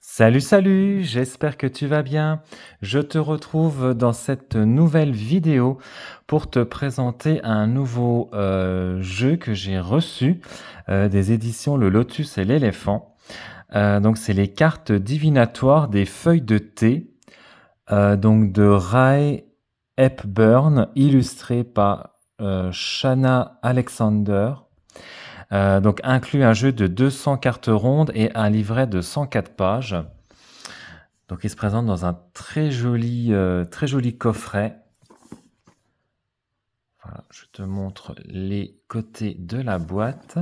Salut, salut, j'espère que tu vas bien. Je te retrouve dans cette nouvelle vidéo pour te présenter un nouveau jeu que j'ai reçu des éditions Le Lotus et l'éléphant. Donc, c'est les cartes divinatoires des feuilles de thé, donc de Ray Hepburn, illustré par Shanna Alexander. Donc inclut un jeu de 200 cartes rondes et un livret de 104 pages. Donc il se présente dans un très joli coffret. Voilà, je te montre les côtés de la boîte.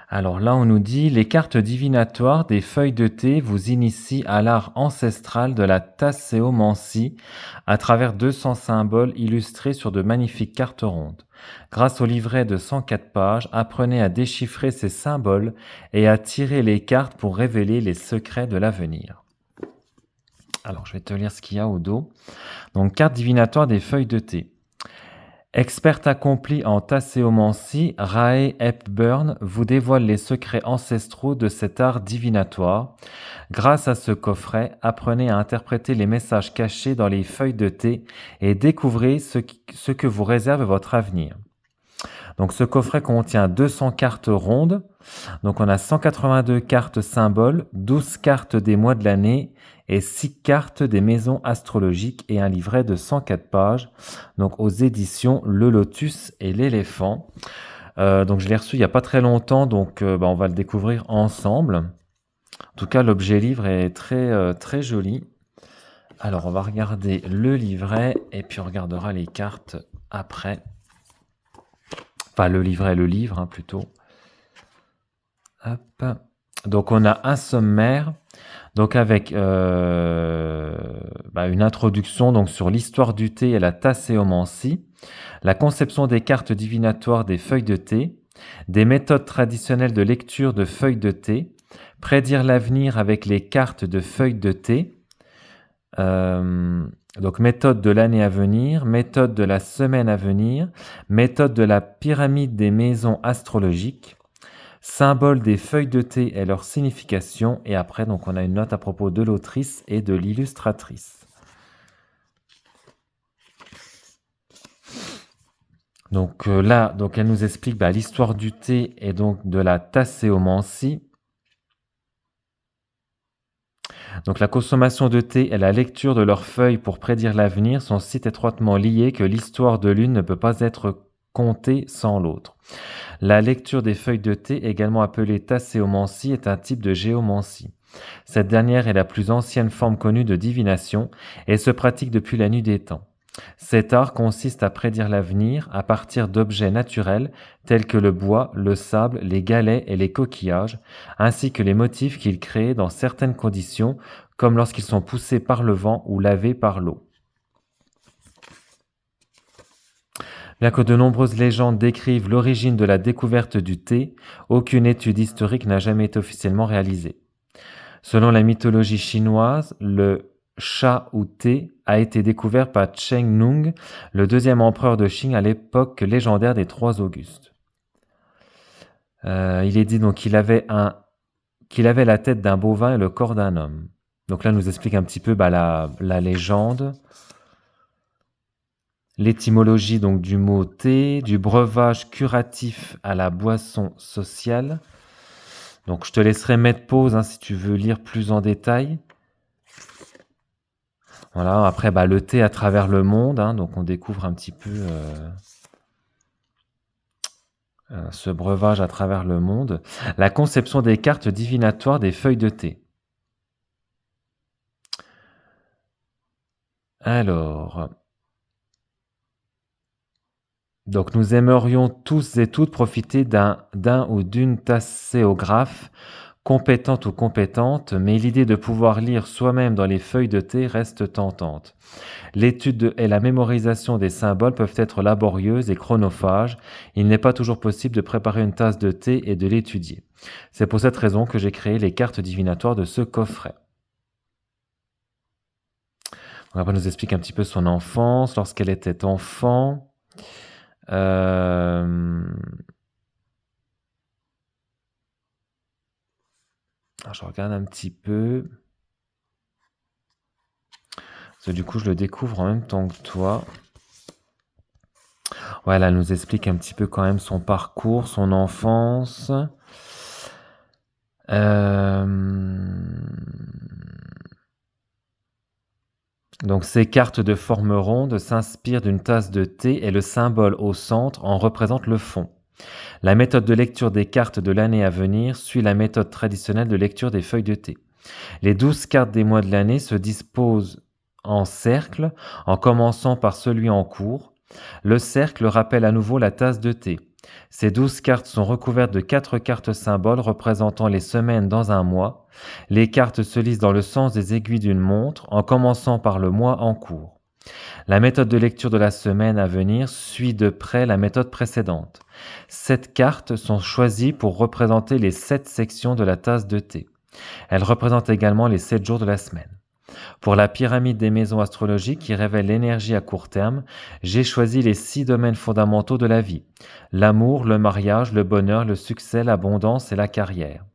Alors là, on nous dit: les cartes divinatoires des feuilles de thé vous initient à l'art ancestral de la tasséomancie à travers 200 symboles illustrés sur de magnifiques cartes rondes. Grâce au livret de 104 pages, apprenez à déchiffrer ces symboles et à tirer les cartes pour révéler les secrets de l'avenir. Alors, je vais te lire ce qu'il y a au dos. Donc, carte divinatoire des feuilles de thé. Experte accomplie en tasséomancie, Ray Hepburn vous dévoile les secrets ancestraux de cet art divinatoire. Grâce à ce coffret, apprenez à interpréter les messages cachés dans les feuilles de thé et découvrez ce que vous réserve votre avenir. Donc ce coffret contient 200 cartes rondes. Donc on a 182 cartes symboles, 12 cartes des mois de l'année et 6 cartes des maisons astrologiques et un livret de 104 pages. Donc aux éditions Le Lotus et l'éléphant. Donc je l'ai reçu il n'y a pas très longtemps, donc on va le découvrir ensemble. En tout cas, l'objet livre est très joli. Alors on va regarder le livret et puis on regardera les cartes après. Enfin, le livret, le livre, hein, plutôt. Hop. Donc, on a un sommaire, donc avec une introduction donc, sur l'histoire du thé et la tasséomancie, la conception des cartes divinatoires des feuilles de thé, des méthodes traditionnelles de lecture de feuilles de thé, prédire l'avenir avec les cartes de feuilles de thé, donc méthode de l'année à venir, méthode de la semaine à venir, méthode de la pyramide des maisons astrologiques, symbole des feuilles de thé et leur signification, et après donc on a une note à propos de l'autrice et de l'illustratrice. Donc là, donc elle nous explique l'histoire du thé et donc de la tasséomancie. Donc la consommation de thé et la lecture de leurs feuilles pour prédire l'avenir sont si étroitement liées que l'histoire de l'une ne peut pas être contée sans l'autre. La lecture des feuilles de thé, également appelée tasséomancie, est un type de géomancie. Cette dernière est la plus ancienne forme connue de divination et se pratique depuis la nuit des temps. Cet art consiste à prédire l'avenir à partir d'objets naturels tels que le bois, le sable, les galets et les coquillages, ainsi que les motifs qu'ils créent dans certaines conditions, comme lorsqu'ils sont poussés par le vent ou lavés par l'eau. Bien que de nombreuses légendes décrivent l'origine de la découverte du thé, aucune étude historique n'a jamais été officiellement réalisée. Selon la mythologie chinoise, le cha ou thé a été découvert par Cheng Nung, le deuxième empereur de Chine à l'époque légendaire des trois Augustes. Il est dit donc qu'il avait la tête d'un bovin et le corps d'un homme. Donc là, il nous explique un petit peu la légende. L'étymologie donc du mot thé, du breuvage curatif à la boisson sociale. Donc je te laisserai mettre pause si tu veux lire plus en détail. Voilà, après le thé à travers le monde, donc on découvre un petit peu ce breuvage à travers le monde. La conception des cartes divinatoires des feuilles de thé. Alors, donc nous aimerions tous et toutes profiter d'un ou d'une tasséographe compétente ou compétente, mais l'idée de pouvoir lire soi-même dans les feuilles de thé reste tentante. L'étude et la mémorisation des symboles peuvent être laborieuses et chronophages. Il n'est pas toujours possible de préparer une tasse de thé et de l'étudier. C'est pour cette raison que j'ai créé les cartes divinatoires de ce coffret. On va nous expliquer un petit peu son enfance, lorsqu'elle était enfant. Je je regarde un petit peu. Parce que du coup, je le découvre en même temps que toi. Ouais, là, elle nous explique un petit peu quand même son parcours, son enfance. Euh, Donc, ces cartes de forme ronde s'inspirent d'une tasse de thé et le symbole au centre en représente le fond. La méthode de lecture des cartes de l'année à venir suit la méthode traditionnelle de lecture des feuilles de thé. Les 12 cartes des mois de l'année se disposent en cercle, en commençant par celui en cours. Le cercle rappelle à nouveau la tasse de thé. Ces 12 cartes sont recouvertes de 4 cartes symboles représentant les semaines dans un mois. Les cartes se lisent dans le sens des aiguilles d'une montre, en commençant par le mois en cours. La méthode de lecture de la semaine à venir suit de près la méthode précédente. 7 cartes sont choisies pour représenter les 7 sections de la tasse de thé. Elles représentent également les 7 jours de la semaine. Pour la pyramide des maisons astrologiques qui révèle l'énergie à court terme, j'ai choisi les 6 domaines fondamentaux de la vie. L'amour, le mariage, le bonheur, le succès, l'abondance et la carrière.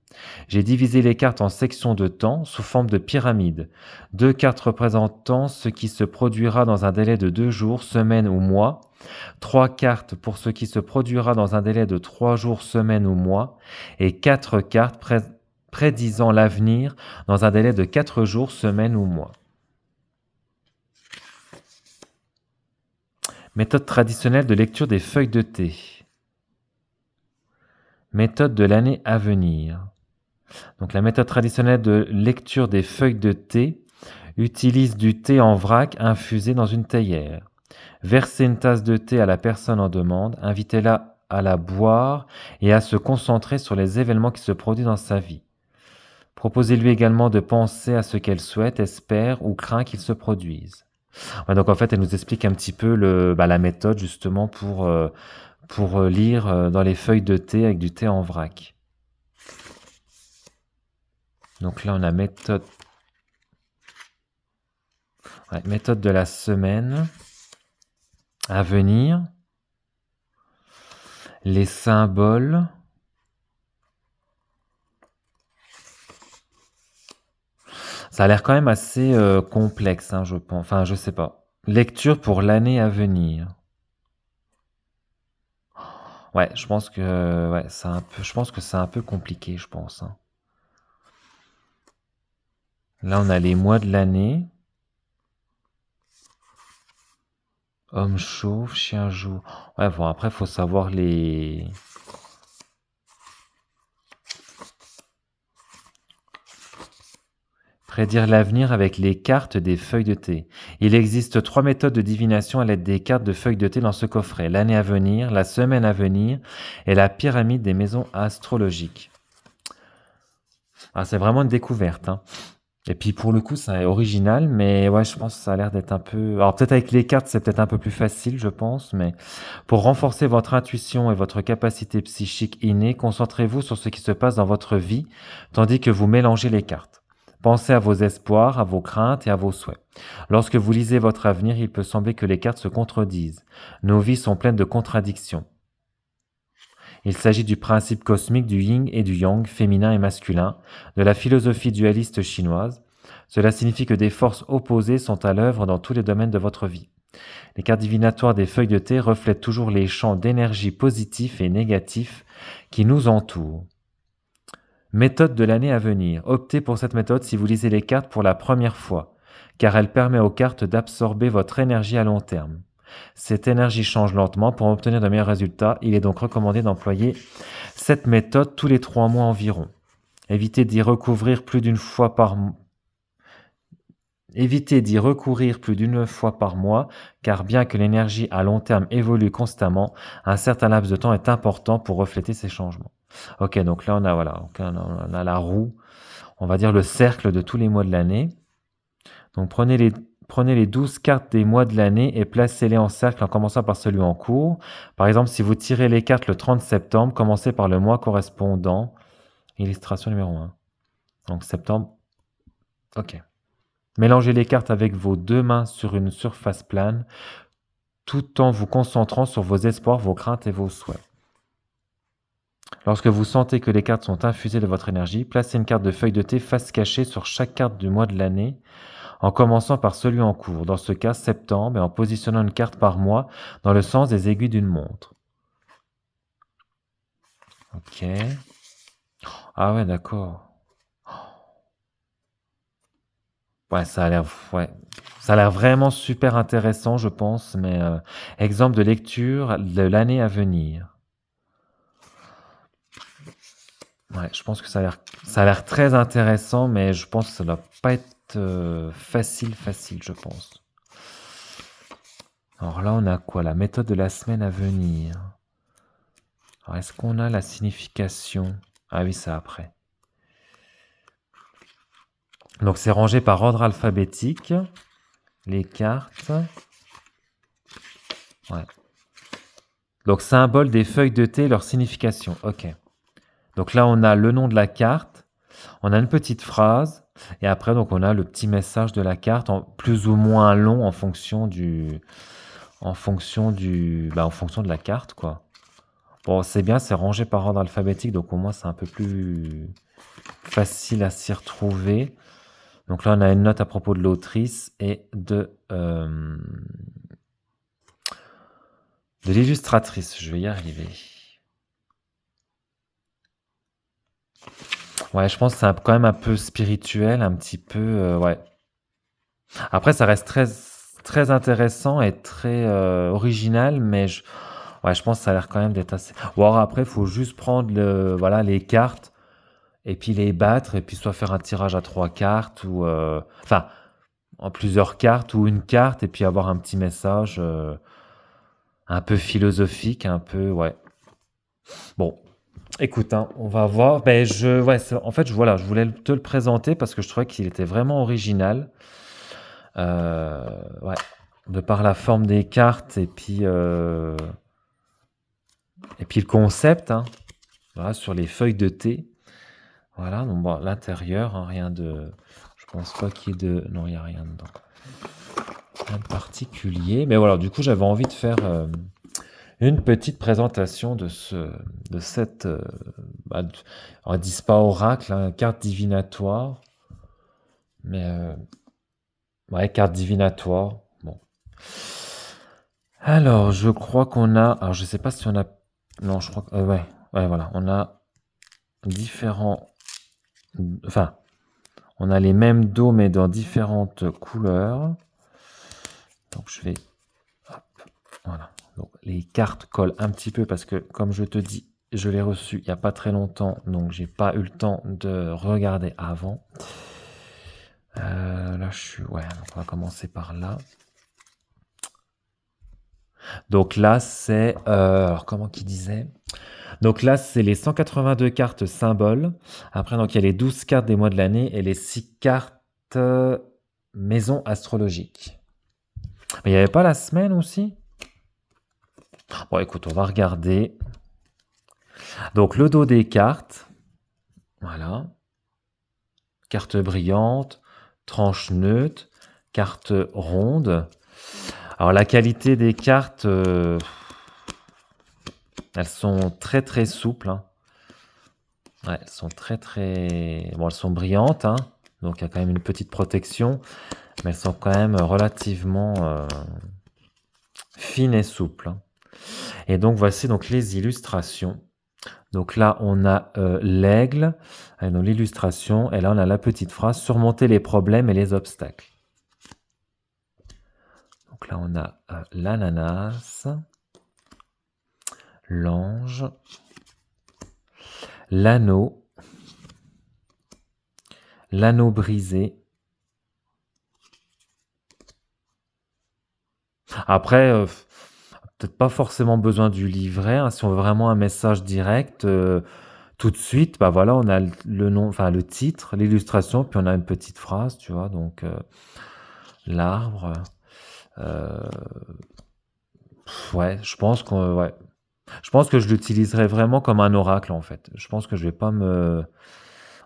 J'ai divisé les cartes en sections de temps sous forme de pyramide. 2 cartes représentant ce qui se produira dans un délai de 2 jours, semaines ou mois. 3 cartes pour ce qui se produira dans un délai de 3 jours, semaines ou mois. Et 4 cartes prédisant l'avenir dans un délai de 4 jours, semaines ou mois. Méthode traditionnelle de lecture des feuilles de thé. Méthode de l'année à venir. Donc la méthode traditionnelle de lecture des feuilles de thé utilise du thé en vrac infusé dans une théière. Versez une tasse de thé à la personne en demande, invitez-la à la boire et à se concentrer sur les événements qui se produisent dans sa vie. Proposez-lui également de penser à ce qu'elle souhaite, espère ou craint qu'il se produise. Ouais, donc en fait, elle nous explique un petit peu la méthode justement pour lire dans les feuilles de thé avec du thé en vrac. Donc là, on a méthode de la semaine à venir, les symboles, ça a l'air quand même assez complexe, je pense. Enfin, je sais pas. Lecture pour l'année à venir. Ouais, je pense que c'est un peu compliqué, je pense. Là, on a les mois de l'année. Homme chauve, chien joue. Ouais, bon, après, il faut savoir les... Prédire l'avenir avec les cartes des feuilles de thé. Il existe 3 méthodes de divination à l'aide des cartes de feuilles de thé dans ce coffret. L'année à venir, la semaine à venir et la pyramide des maisons astrologiques. Ah, c'est vraiment une découverte. Et puis pour le coup, c'est original, mais ouais, je pense que ça a l'air d'être un peu... Alors peut-être avec les cartes, c'est peut-être un peu plus facile, je pense, mais pour renforcer votre intuition et votre capacité psychique innée, concentrez-vous sur ce qui se passe dans votre vie, tandis que vous mélangez les cartes. Pensez à vos espoirs, à vos craintes et à vos souhaits. Lorsque vous lisez votre avenir, il peut sembler que les cartes se contredisent. Nos vies sont pleines de contradictions. Il s'agit du principe cosmique du yin et du yang, féminin et masculin, de la philosophie dualiste chinoise. Cela signifie que des forces opposées sont à l'œuvre dans tous les domaines de votre vie. Les cartes divinatoires des feuilles de thé reflètent toujours les champs d'énergie positifs et négatifs qui nous entourent. Méthode de l'année à venir. Optez pour cette méthode si vous lisez les cartes pour la première fois, car elle permet aux cartes d'absorber votre énergie à long terme. Cette énergie change lentement. Pour obtenir de meilleurs résultats, il est donc recommandé d'employer cette méthode tous les 3 mois environ. Évitez d'y recourir plus d'une fois par mois, car bien que l'énergie à long terme évolue constamment, un certain laps de temps est important pour refléter ces changements. Ok, donc là on a la roue, on va dire le cercle de tous les mois de l'année. Donc prenez les 12 cartes des mois de l'année et placez-les en cercle en commençant par celui en cours. Par exemple, si vous tirez les cartes le 30 septembre, commencez par le mois correspondant. Illustration numéro 1. Donc septembre. Ok. Mélangez les cartes avec vos 2 mains sur une surface plane, tout en vous concentrant sur vos espoirs, vos craintes et vos souhaits. Lorsque vous sentez que les cartes sont infusées de votre énergie, placez une carte de feuille de thé face cachée sur chaque carte du mois de l'année, en commençant par celui en cours, dans ce cas septembre, et en positionnant une carte par mois dans le sens des aiguilles d'une montre. Ok. Ah ouais, d'accord. Ouais, ça a l'air vraiment super intéressant, je pense, mais exemple de lecture de l'année à venir. Ouais, je pense que ça a l'air très intéressant, mais je pense que ça doit pas être facile, je pense. Alors là, on a quoi? La méthode de la semaine à venir. Alors, est-ce qu'on a la signification? Ah oui, ça après. Donc, c'est rangé par ordre alphabétique. Les cartes. Ouais. Donc, symbole des feuilles de thé, leur signification. Ok. Donc là, on a le nom de la carte. On a une petite phrase. Et après, donc, on a le petit message de la carte, en plus ou moins long en fonction en fonction de la carte, quoi. Bon, c'est bien, c'est rangé par ordre alphabétique, donc au moins c'est un peu plus facile à s'y retrouver. Donc là, on a une note à propos de l'autrice et de l'illustratrice. Je vais y arriver. Ouais, je pense que c'est quand même un peu spirituel, un petit peu, ouais. Après, ça reste très intéressant et très original, mais ouais, je pense que ça a l'air quand même d'être assez. Ou alors après, il faut juste prendre voilà, les cartes et puis les battre et puis soit faire un tirage à 3 cartes ou enfin en plusieurs cartes ou une carte et puis avoir un petit message un peu philosophique, un peu ouais. Bon, écoute, hein, on va voir. Ben ouais, en fait, voilà, je voulais te le présenter parce que je trouvais qu'il était vraiment original. Ouais, de par la forme des cartes et puis le concept, hein, voilà, sur les feuilles de thé. Voilà, donc bon, l'intérieur, hein, rien de. Je pense pas qu'il y ait de. Non, il n'y a rien dedans. Rien de particulier. Mais voilà, du coup, j'avais envie de faire une petite présentation de cette. On ne dit pas oracle, hein, carte divinatoire. Mais ouais, carte divinatoire. Bon. Alors, je crois qu'on a. Alors, je sais pas si on a. Non, je crois que. Ouais, ouais, voilà. On a différents. Enfin, on a les mêmes dos, mais dans différentes couleurs. Donc, je vais. Hop, voilà. Donc, les cartes collent un petit peu parce que, comme je te dis, je l'ai reçu il n'y a pas très longtemps. Donc, j'ai pas eu le temps de regarder avant. Là, je suis. Ouais, donc on va commencer par là. Donc là, c'est... alors, comment qu'il disait? Donc là, c'est les 182 cartes symboles. Après, donc, il y a les 12 cartes des mois de l'année et les 6 cartes maison astrologique. Mais il n'y avait pas la semaine aussi? Bon, écoute, on va regarder. Donc, le dos des cartes. Voilà. Carte brillante, tranche neutre, carte ronde. Alors, la qualité des cartes... elles sont très très souples, hein. Ouais, elles sont très... Bon, elles sont brillantes, hein, donc il y a quand même une petite protection, mais elles sont quand même relativement fines et souples, hein. Et donc, voici donc les illustrations. Donc là, on a l'aigle, dans l'illustration, et là, on a la petite phrase « Surmonter les problèmes et les obstacles ». Donc là, on a l'ananas, l'ange, l'anneau, l'anneau brisé. Après, peut-être pas forcément besoin du livret, hein, si on veut vraiment un message direct, tout de suite, bah voilà, on a le nom, enfin le titre, l'illustration, puis on a une petite phrase, tu vois, donc l'arbre. euh, ouais, ouais. Je pense que je l'utiliserai vraiment comme un oracle en fait. Je pense que je vais pas me.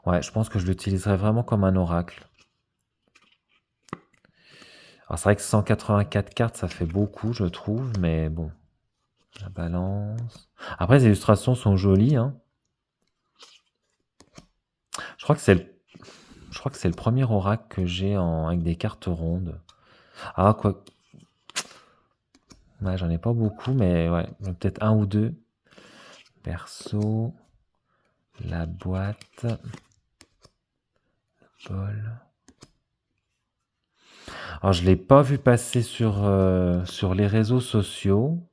Ouais, je pense que je l'utiliserai vraiment comme un oracle. Alors c'est vrai que 184 cartes, ça fait beaucoup, je trouve, mais bon. La balance. Après, les illustrations sont jolies, hein. je crois que c'est le premier oracle que j'ai avec des cartes rondes. Ah, quoi. Ouais, j'en ai pas beaucoup, mais ouais, peut-être un ou deux. Perso, la boîte, bol. Alors, je l'ai pas vu passer sur les réseaux sociaux.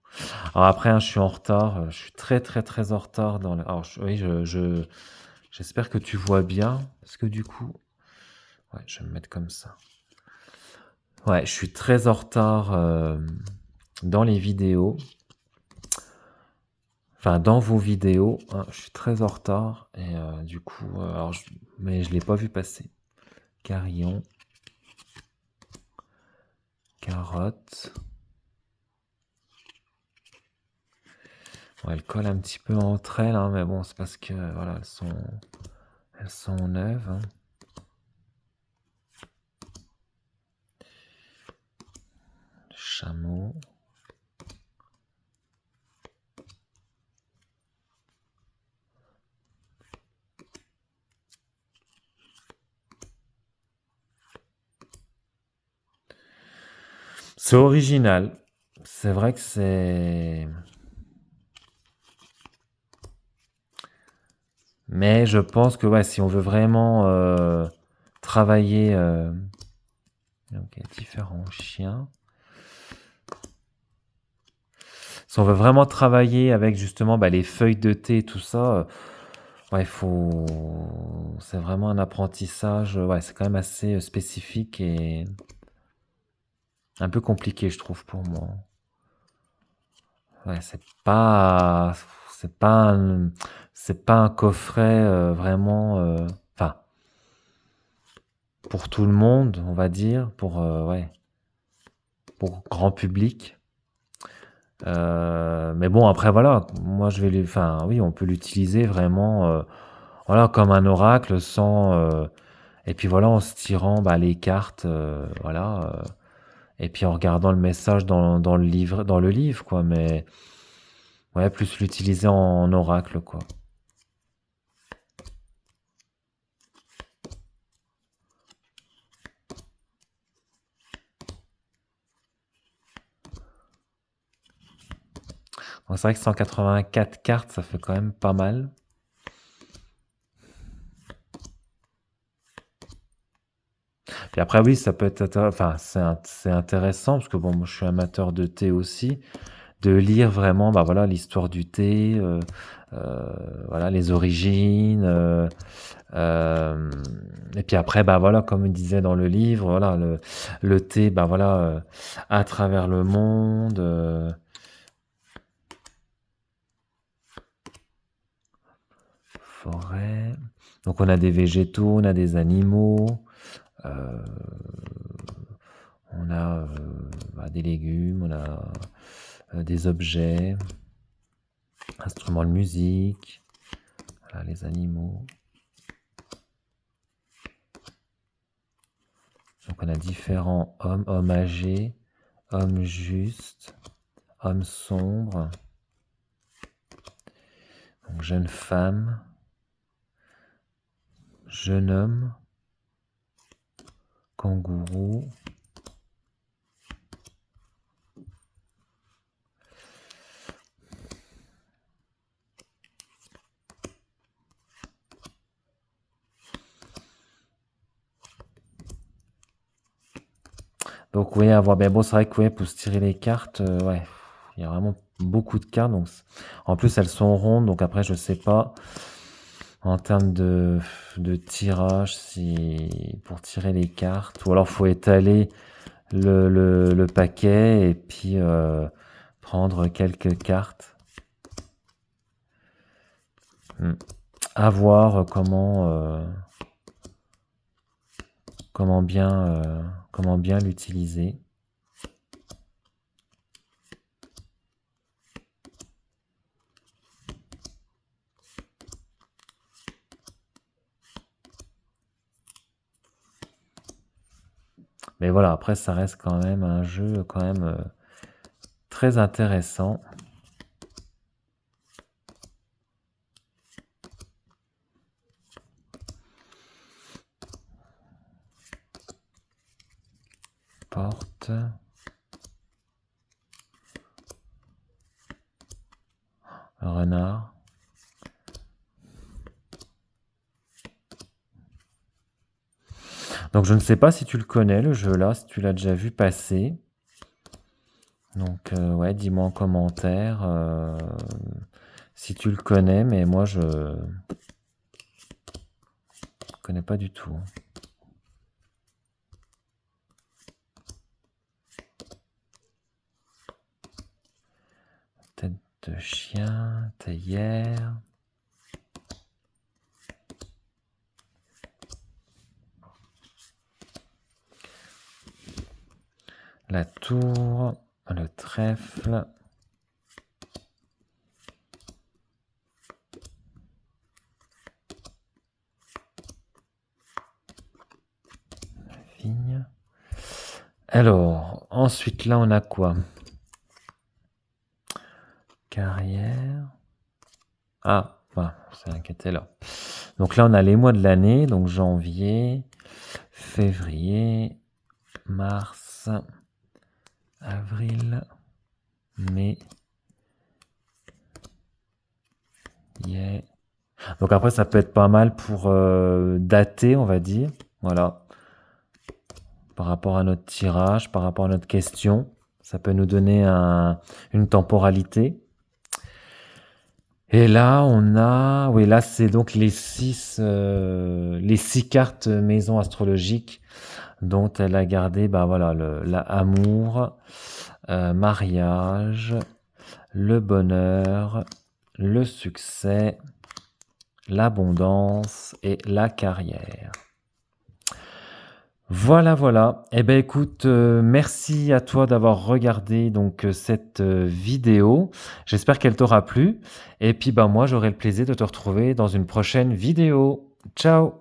Alors après, hein, je suis en retard. Je suis très, très, très en retard dans le. Alors, oui, j'espère que tu vois bien. Parce que du coup, ouais, je vais me mettre comme ça. Ouais, je suis très en retard dans les vidéos. Enfin, dans vos vidéos, hein, je suis très en retard. Et du coup, mais je l'ai pas vu passer. Carillon. Carotte. Ouais, elles collent un petit peu entre elles, hein, mais bon, c'est parce que voilà, elles sont neuves. Hein. Chameau. C'est original. C'est vrai que c'est. Mais je pense que ouais, si on veut vraiment travailler. Donc, il y a différents chiens. Si on veut vraiment travailler avec justement bah, les feuilles de thé et tout ça, ouais, c'est vraiment un apprentissage. Ouais, c'est quand même assez spécifique et un peu compliqué, je trouve, pour moi. Ouais, c'est pas un coffret vraiment, enfin, pour tout le monde, on va dire, ouais, pour grand public. Mais bon, après, voilà, moi, enfin, oui, on peut l'utiliser vraiment, voilà, comme un oracle et puis voilà, en se tirant bah, les cartes, voilà, et puis en regardant le message dans le livre, quoi. Mais ouais, plus l'utiliser en oracle, quoi. Donc c'est vrai que 184 cartes, ça fait quand même pas mal. Puis après, oui, ça peut être, enfin, c'est intéressant parce que bon, moi, je suis amateur de thé aussi, de lire vraiment, bah voilà, l'histoire du thé, voilà, les origines, et puis après, bah voilà, comme il disait dans le livre, voilà, le thé, bah voilà, à travers le monde. Forêt. Donc on a des végétaux, on a des animaux, euh, on a bah, des légumes, on a des objets, instruments de musique, voilà, les animaux. Donc on a différents hommes, hommes âgés, hommes justes, hommes sombres, donc jeune femme, jeune homme, kangourou. Donc oui, à voir. Ben bon, c'est vrai que ouais, pour se tirer les cartes, ouais, il y a vraiment beaucoup de cartes. Donc, en plus, elles sont rondes. Donc après, je sais pas en termes de tirage si pour tirer les cartes, ou alors faut étaler le paquet et puis prendre quelques cartes. Hmm. À voir comment bien l'utiliser. Mais voilà, après, ça reste quand même un jeu quand même très intéressant. porte. Renard. Donc je ne sais pas si tu le connais le jeu là, si tu l'as déjà vu passer. Donc ouais, dis-moi en commentaire si tu le connais, mais moi je connais pas du tout. Tête de chien, théière. La tour, le trèfle. La vigne. Alors, ensuite là on a quoi? Carrière. Ah, voilà, c'est inquiété là. Donc là on a les mois de l'année, donc janvier, février, mars, avril, mai, juillet. Donc après ça peut être pas mal pour dater, on va dire. Voilà. Par rapport à notre tirage, par rapport à notre question. Ça peut nous donner une temporalité. Et là, on a... Oui, là, c'est donc les six cartes maison astrologiques dont elle a gardé, bah voilà, amour, mariage, le bonheur, le succès, l'abondance et la carrière. Voilà, voilà. Eh ben écoute, merci à toi d'avoir regardé donc cette vidéo. J'espère qu'elle t'aura plu. Et puis bah moi j'aurai le plaisir de te retrouver dans une prochaine vidéo. Ciao!